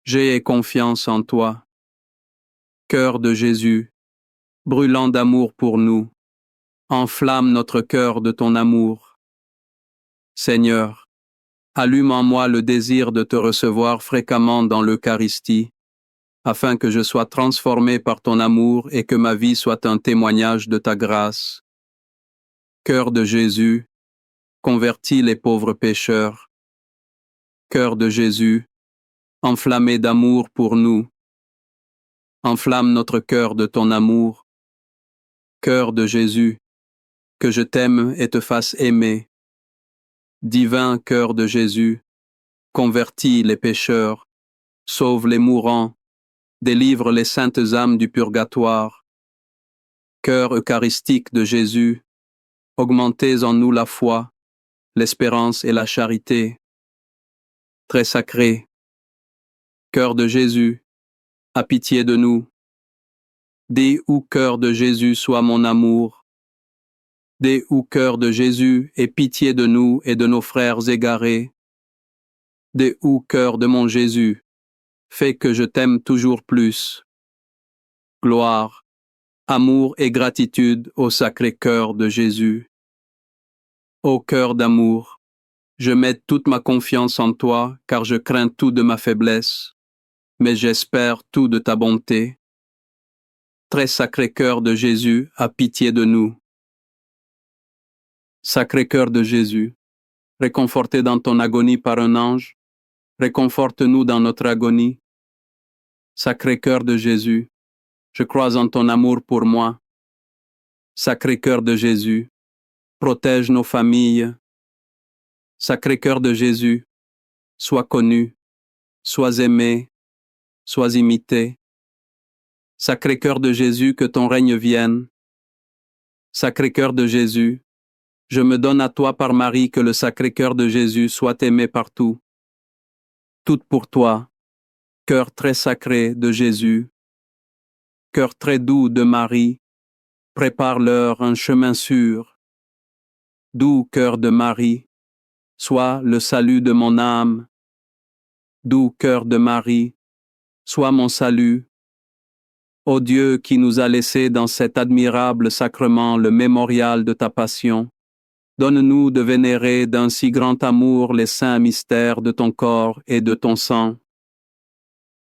j'ai confiance en toi. Cœur de Jésus, brûlant d'amour pour nous, enflamme notre cœur de ton amour. Seigneur, allume en moi le désir de te recevoir fréquemment dans l'Eucharistie, afin que je sois transformé par ton amour et que ma vie soit un témoignage de ta grâce. Cœur de Jésus, convertis les pauvres pécheurs. Cœur de Jésus, enflammé d'amour pour nous. Enflamme notre cœur de ton amour. Cœur de Jésus, que je t'aime et te fasse aimer. Divin cœur de Jésus, convertis les pécheurs, sauve les mourants, délivre les saintes âmes du purgatoire. Cœur eucharistique de Jésus, augmentez en nous la foi, l'espérance et la charité. Très sacré, cœur de Jésus, aie pitié de nous. Dis où cœur de Jésus soit mon amour. Dis où cœur de Jésus aie pitié de nous et de nos frères égarés. Dis où cœur de mon Jésus, fais que je t'aime toujours plus. Gloire, amour et gratitude au sacré cœur de Jésus. Ô cœur d'amour, je mets toute ma confiance en toi, car je crains tout de ma faiblesse, mais j'espère tout de ta bonté. Très sacré cœur de Jésus, aie pitié de nous. Sacré cœur de Jésus, réconforté dans ton agonie par un ange, réconforte-nous dans notre agonie. Sacré cœur de Jésus, je crois en ton amour pour moi. Sacré cœur de Jésus, protège nos familles. Sacré cœur de Jésus, sois connu, sois aimé, sois imité. Sacré cœur de Jésus, que ton règne vienne. Sacré cœur de Jésus, je me donne à toi par Marie, que le sacré cœur de Jésus soit aimé partout. Tout pour toi, cœur très sacré de Jésus, cœur très doux de Marie, prépare-leur un chemin sûr. Doux cœur de Marie, sois le salut de mon âme. Doux cœur de Marie, sois mon salut. Ô Dieu qui nous a laissé dans cet admirable sacrement le mémorial de ta passion, donne-nous de vénérer d'un si grand amour les saints mystères de ton corps et de ton sang,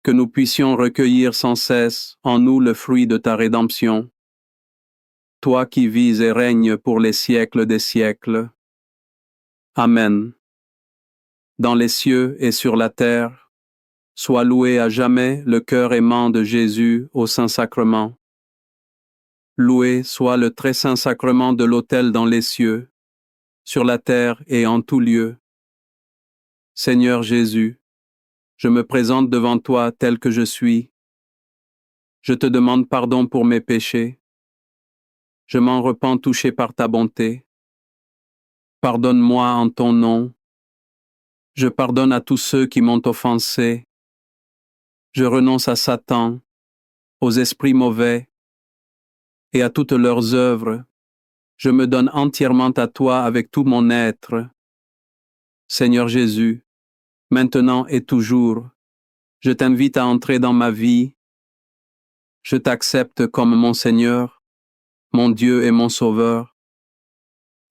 que nous puissions recueillir sans cesse en nous le fruit de ta rédemption. Toi qui vis et règnes pour les siècles des siècles. Amen. Dans les cieux et sur la terre, sois loué à jamais le cœur aimant de Jésus au Saint-Sacrement. Loué soit le très saint sacrement de l'autel dans les cieux, sur la terre et en tout lieu. Seigneur Jésus, je me présente devant toi tel que je suis. Je te demande pardon pour mes péchés. Je m'en repens touché par ta bonté. Pardonne-moi en ton nom. Je pardonne à tous ceux qui m'ont offensé. Je renonce à Satan, aux esprits mauvais et à toutes leurs œuvres. Je me donne entièrement à toi avec tout mon être. Seigneur Jésus, maintenant et toujours, je t'invite à entrer dans ma vie. Je t'accepte comme mon Seigneur, mon Dieu et mon Sauveur.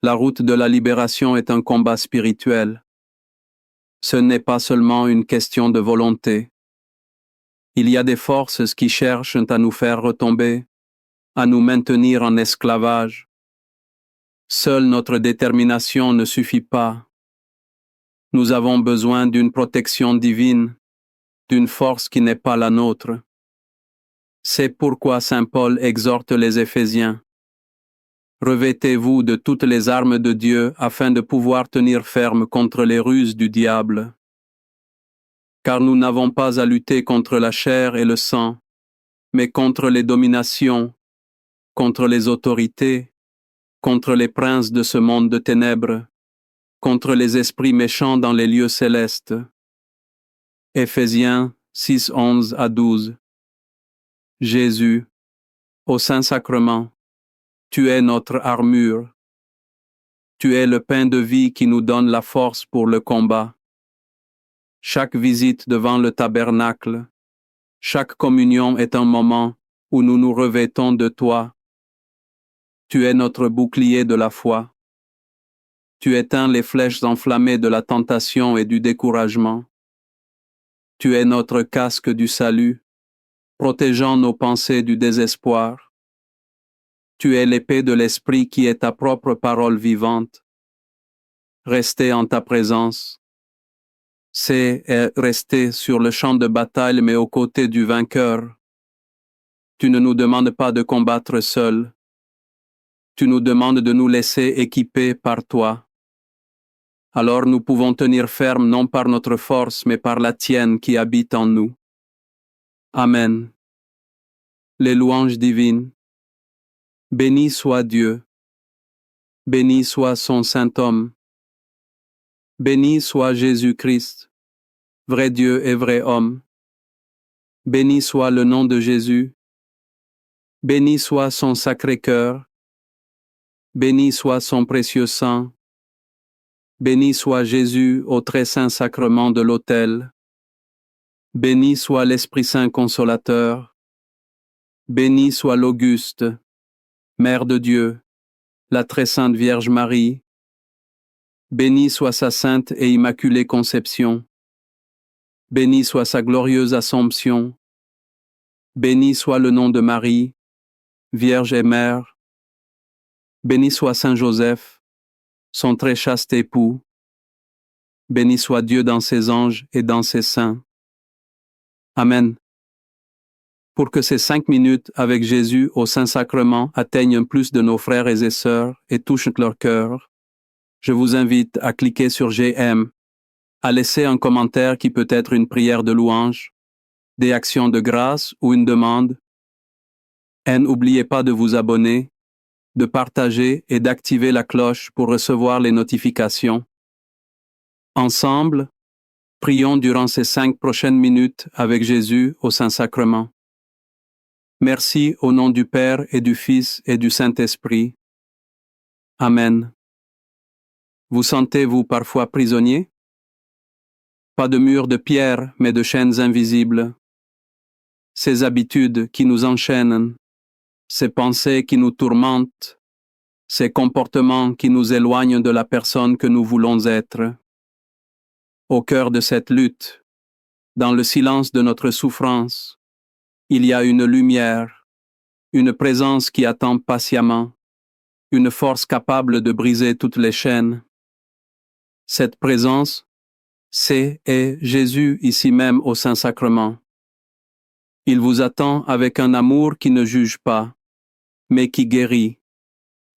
La route de la libération est un combat spirituel. Ce n'est pas seulement une question de volonté. Il y a des forces qui cherchent à nous faire retomber, à nous maintenir en esclavage. Seule notre détermination ne suffit pas. Nous avons besoin d'une protection divine, d'une force qui n'est pas la nôtre. C'est pourquoi Saint Paul exhorte les Éphésiens. Revêtez-vous de toutes les armes de Dieu afin de pouvoir tenir ferme contre les ruses du diable. Car nous n'avons pas à lutter contre la chair et le sang, mais contre les dominations, contre les autorités, contre les princes de ce monde de ténèbres, contre les esprits méchants dans les lieux célestes. Éphésiens 6, 11 à 12. Jésus, au Saint-Sacrement, tu es notre armure. Tu es le pain de vie qui nous donne la force pour le combat. Chaque visite devant le tabernacle, chaque communion est un moment où nous nous revêtons de toi. Tu es notre bouclier de la foi. Tu éteins les flèches enflammées de la tentation et du découragement. Tu es notre casque du salut, protégeant nos pensées du désespoir. Tu es l'épée de l'esprit qui est ta propre parole vivante. Rester en ta présence, c'est rester sur le champ de bataille mais aux côtés du vainqueur. Tu ne nous demandes pas de combattre seuls. Tu nous demandes de nous laisser équiper par toi. Alors nous pouvons tenir ferme non par notre force mais par la tienne qui habite en nous. Amen. Les louanges divines. Béni soit Dieu. Béni soit son saint homme. Béni soit Jésus-Christ, vrai Dieu et vrai homme. Béni soit le nom de Jésus. Béni soit son sacré cœur. Béni soit son précieux sang. Béni soit Jésus au très saint sacrement de l'autel. Béni soit l'Esprit Saint consolateur. Béni soit l'Auguste, Mère de Dieu, la très sainte Vierge Marie. Béni soit sa sainte et immaculée conception. Béni soit sa glorieuse Assomption. Béni soit le nom de Marie, Vierge et Mère. Béni soit Saint Joseph, son très chaste époux. Béni soit Dieu dans ses anges et dans ses saints. Amen. Pour que ces 5 minutes avec Jésus au Saint-Sacrement atteignent plus de nos frères et sœurs et touchent leur cœur, je vous invite à cliquer sur j'aime, à laisser un commentaire qui peut être une prière de louange, des actions de grâce ou une demande. Et n'oubliez pas de vous abonner, de partager et d'activer la cloche pour recevoir les notifications. Ensemble, prions durant ces 5 prochaines minutes avec Jésus au Saint-Sacrement. Merci au nom du Père et du Fils et du Saint-Esprit. Amen. Vous sentez-vous parfois prisonnier? Pas de murs de pierre, mais de chaînes invisibles. Ces habitudes qui nous enchaînent, ces pensées qui nous tourmentent, ces comportements qui nous éloignent de la personne que nous voulons être. Au cœur de cette lutte, dans le silence de notre souffrance, il y a une lumière, une présence qui attend patiemment, une force capable de briser toutes les chaînes. Cette présence, c'est Jésus ici même au Saint-Sacrement. Il vous attend avec un amour qui ne juge pas, mais qui guérit,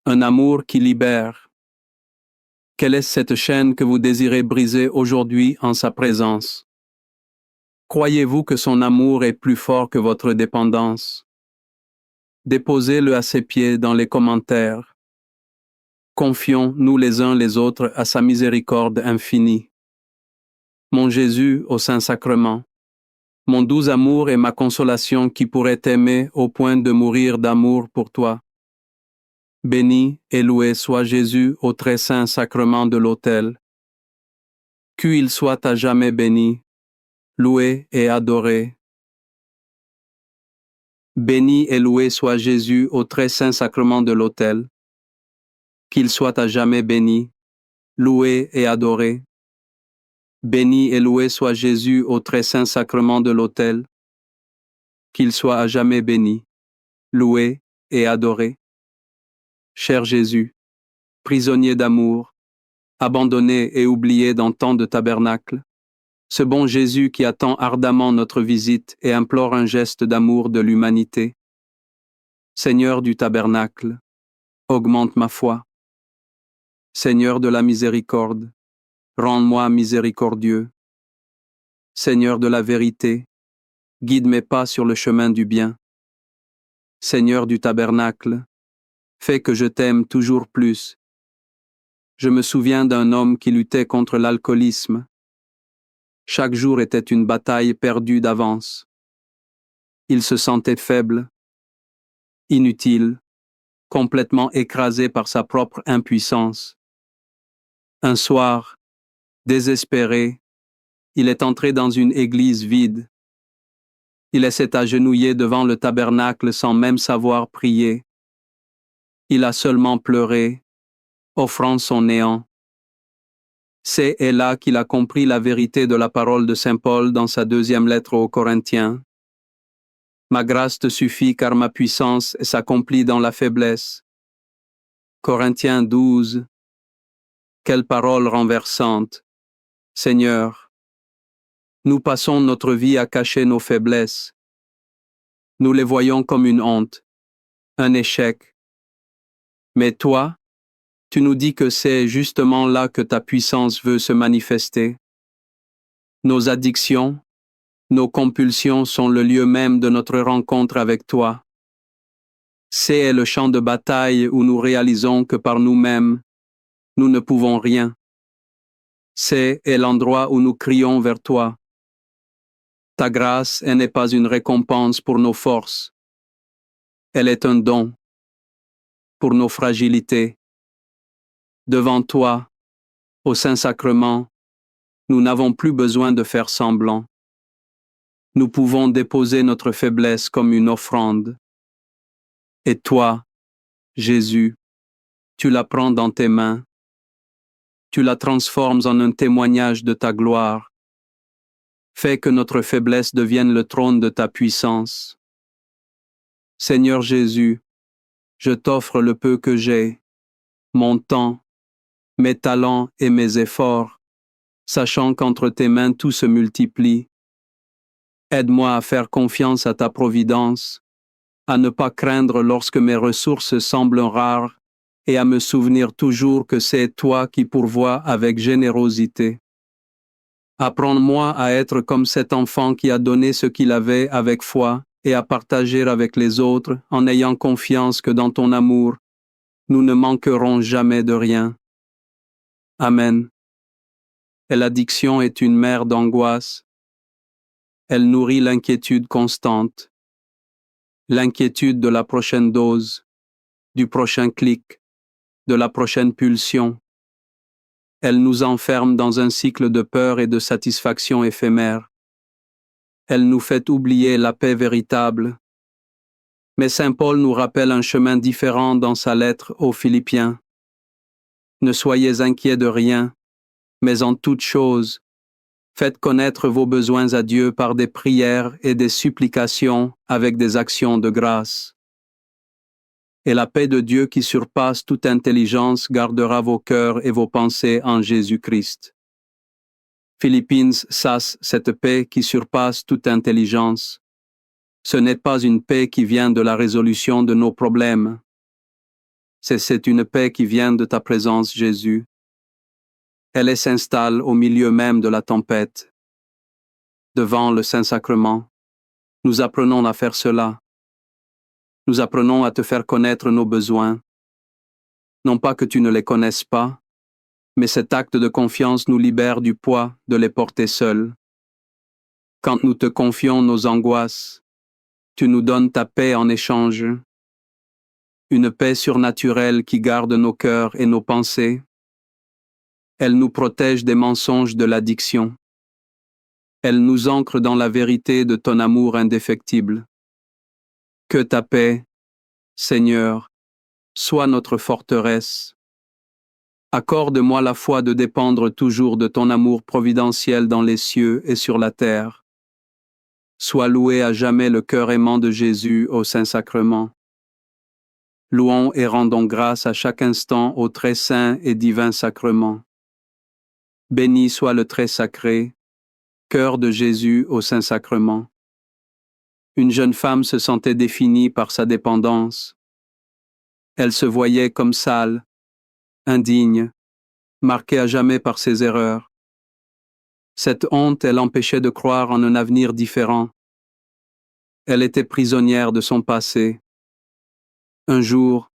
un amour qui libère. Quelle est cette chaîne que vous désirez briser aujourd'hui en sa présence? Croyez-vous que son amour est plus fort que votre dépendance? Déposez-le à ses pieds dans les commentaires. Confions-nous les uns les autres à sa miséricorde infinie. Mon Jésus au Saint-Sacrement, mon doux amour et ma consolation qui pourrait t'aimer au point de mourir d'amour pour toi. Béni et loué soit Jésus au très saint sacrement de l'autel. Qu'il soit à jamais béni, loué et adoré. Béni et loué soit Jésus au très saint sacrement de l'autel. Qu'il soit à jamais béni, loué et adoré. Béni et loué soit Jésus au très saint sacrement de l'autel. Qu'il soit à jamais béni, loué et adoré. Cher Jésus, prisonnier d'amour, abandonné et oublié dans tant de tabernacles, ce bon Jésus qui attend ardemment notre visite et implore un geste d'amour de l'humanité. Seigneur du tabernacle, augmente ma foi. Seigneur de la miséricorde, rends-moi miséricordieux. Seigneur de la vérité, guide mes pas sur le chemin du bien. Seigneur du tabernacle, fais que je t'aime toujours plus. Je me souviens d'un homme qui luttait contre l'alcoolisme. Chaque jour était une bataille perdue d'avance. Il se sentait faible, inutile, complètement écrasé par sa propre impuissance. Un soir, désespéré, il est entré dans une église vide. Il s'est agenouillé devant le tabernacle sans même savoir prier. Il a seulement pleuré, offrant son néant. C'est et là qu'il a compris la vérité de la parole de Saint Paul dans sa deuxième lettre aux Corinthiens. Ma grâce te suffit car ma puissance s'accomplit dans la faiblesse. Corinthiens 12. Quelle parole renversante. Seigneur, nous passons notre vie à cacher nos faiblesses. Nous les voyons comme une honte, un échec. Mais toi, tu nous dis que c'est justement là que ta puissance veut se manifester. Nos addictions, nos compulsions sont le lieu même de notre rencontre avec toi. C'est le champ de bataille où nous réalisons que par nous-mêmes, nous ne pouvons rien. C'est l'endroit où nous crions vers toi. Ta grâce, elle n'est pas une récompense pour nos forces. Elle est un don pour nos fragilités. Devant toi, au Saint-Sacrement, nous n'avons plus besoin de faire semblant. Nous pouvons déposer notre faiblesse comme une offrande. Et toi, Jésus, tu la prends dans tes mains. Tu la transformes en un témoignage de ta gloire. Fais que notre faiblesse devienne le trône de ta puissance. Seigneur Jésus, je t'offre le peu que j'ai, mon temps, mes talents et mes efforts, sachant qu'entre tes mains tout se multiplie. Aide-moi à faire confiance à ta providence, à ne pas craindre lorsque mes ressources semblent rares et à me souvenir toujours que c'est toi qui pourvois avec générosité. Apprends-moi à être comme cet enfant qui a donné ce qu'il avait avec foi et à partager avec les autres en ayant confiance que dans ton amour, nous ne manquerons jamais de rien. Amen. Et l'addiction est une mer d'angoisse. Elle nourrit l'inquiétude constante. L'inquiétude de la prochaine dose, du prochain clic, de la prochaine pulsion. Elle nous enferme dans un cycle de peur et de satisfaction éphémère. Elle nous fait oublier la paix véritable. Mais Saint Paul nous rappelle un chemin différent dans sa lettre aux Philippiens. Ne soyez inquiets de rien, mais en toute chose, faites connaître vos besoins à Dieu par des prières et des supplications avec des actions de grâce. Et la paix de Dieu qui surpasse toute intelligence gardera vos cœurs et vos pensées en Jésus-Christ. Philippines sasse cette paix qui surpasse toute intelligence. Ce n'est pas une paix qui vient de la résolution de nos problèmes. C'est une paix qui vient de ta présence, Jésus. Elle s'installe au milieu même de la tempête. Devant le Saint-Sacrement, nous apprenons à faire cela. nous apprenons à te faire connaître nos besoins. Non pas que tu ne les connaisses pas, mais cet acte de confiance nous libère du poids de les porter seuls. Quand nous te confions nos angoisses, tu nous donnes ta paix en échange, une paix surnaturelle qui garde nos cœurs et nos pensées. Elle nous protège des mensonges de l'addiction. Elle nous ancre dans la vérité de ton amour indéfectible. Que ta paix, Seigneur, soit notre forteresse. Accorde-moi la foi de dépendre toujours de ton amour providentiel dans les cieux et sur la terre. Sois loué à jamais le cœur aimant de Jésus au Saint-Sacrement. Louons et rendons grâce à chaque instant au très saint et divin sacrement. Béni soit le très sacré, cœur de Jésus au Saint-Sacrement. Une jeune femme se sentait définie par sa dépendance. Elle se voyait comme sale, indigne, marquée à jamais par ses erreurs. Cette honte, elle l'empêchait de croire en un avenir différent. Elle était prisonnière de son passé. Un jour,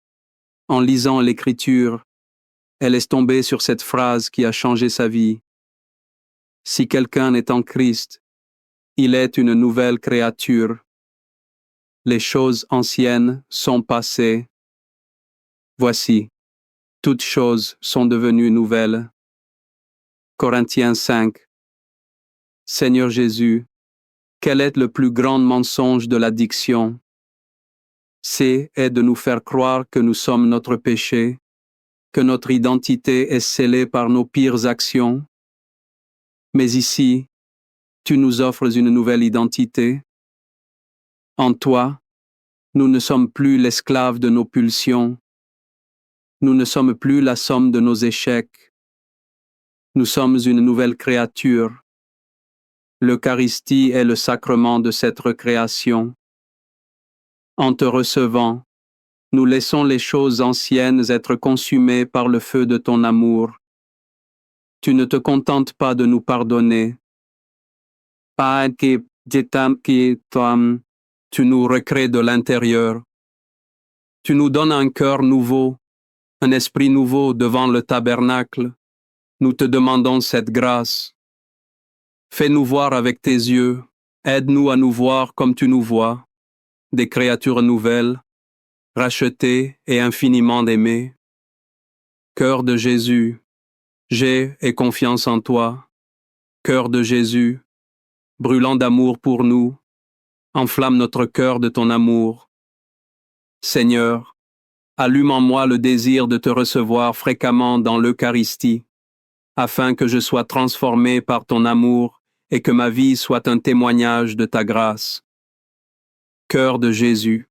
en lisant l'Écriture, elle est tombée sur cette phrase qui a changé sa vie. Si quelqu'un est en Christ, il est une nouvelle créature. Les choses anciennes sont passées. Voici, toutes choses sont devenues nouvelles. Corinthiens 5. Seigneur Jésus, quel est le plus grand mensonge de l'addiction? C'est de nous faire croire que nous sommes notre péché, que notre identité est scellée par nos pires actions. Mais ici, tu nous offres une nouvelle identité. En toi, nous ne sommes plus l'esclave de nos pulsions. Nous ne sommes plus la somme de nos échecs. Nous sommes une nouvelle créature. L'Eucharistie est le sacrement de cette recréation. En te recevant, nous laissons les choses anciennes être consumées par le feu de ton amour. Tu ne te contentes pas de nous pardonner. Tu nous recrées de l'intérieur. Tu nous donnes un cœur nouveau, un esprit nouveau devant le tabernacle. Nous te demandons cette grâce. Fais-nous voir avec tes yeux. Aide-nous à nous voir comme tu nous vois, des créatures nouvelles, rachetées et infiniment aimées. Cœur de Jésus, j'ai et confiance en toi. Cœur de Jésus, brûlant d'amour pour nous, enflamme notre cœur de ton amour. Seigneur, allume en moi le désir de te recevoir fréquemment dans l'Eucharistie, afin que je sois transformé par ton amour et que ma vie soit un témoignage de ta grâce. Cœur de Jésus,